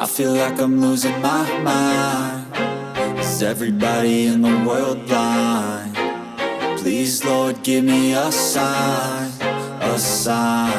I feel like I'm losing my mind. Is everybody in the world blind? Please, Lord, give me a sign, a sign.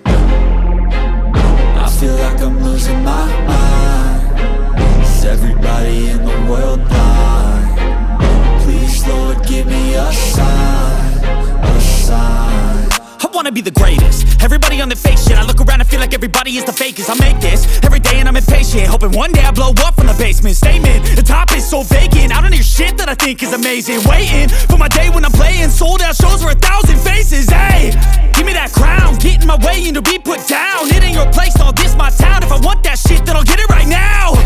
I feel like I'm losing my mind. Is everybody in the world blind? Please, Lord, give me a sign, a sign. I wanna be the greatest. Everybody on the fake shit. I look around and feel like everybody is the fakest. I make this every day and I'm impatient, hoping one day I blow up from the basement. Statement, the top is so vacant. I don't hear shit that I think is amazing. Waiting for my day when I'm playing sold out shows for 1,000 faces. Hey, give me that crown, get in my way and to be put down. It ain't your place, all this my town. If I want that shit, then I'll get it right now.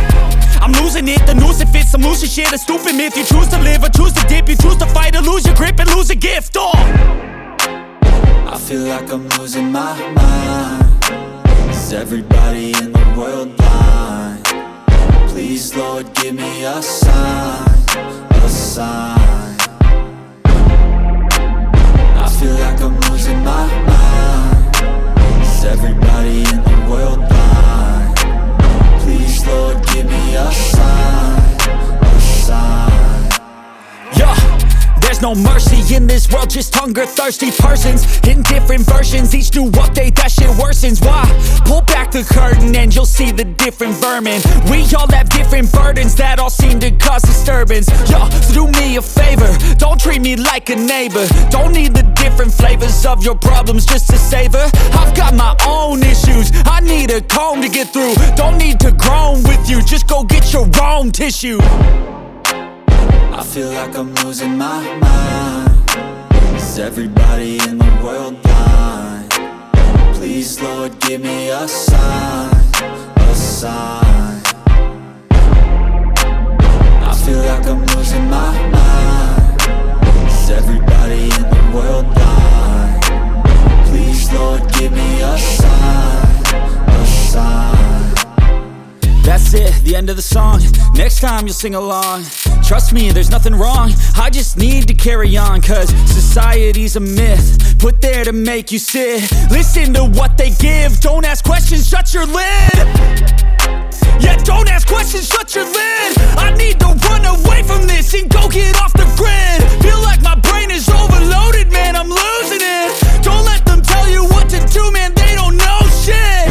I'm losing it, the noose it fits. I'm losing shit, a stupid myth. You choose to live or choose to dip. You choose to fight or lose your grip and lose a gift. I feel like I'm losing my mind. Is everybody in the world blind? Please, Lord, give me a sign, a sign. I feel like I'm losing my mind. Is everybody in the world blind? Please, Lord, give me a sign, a sign. Yeah. There's no mercy in this world, just hunger-thirsty persons in different versions. Each new update, that shit worsens. Why? Pull back the curtain and you'll see the different vermin. We all have different burdens that all seem to cause disturbance. Yo, so do me a favor, don't treat me like a neighbor. Don't need the different flavors of your problems just to savor. I've got my own issues, I need a comb to get through. Don't need to groan with you, just go get your own tissue. I feel like I'm losing my mind. Is everybody in the world blind? Please, Lord, give me a sign, a sign. I feel like I'm losing my mind. Is everybody in the world blind? Please, Lord, give me a sign, a sign. That's it, the end of the song. Next time you'll sing along. Trust me, there's nothing wrong. I just need to carry on, cause society's a myth put there to make you sit. Listen to what they give. Don't ask questions, shut your lid. Yeah, don't ask questions, shut your lid. I need to run away from this and go get off the grid. Feel like my brain is overloaded, man, I'm losing it. Don't let them tell you what to do, man, they don't know shit.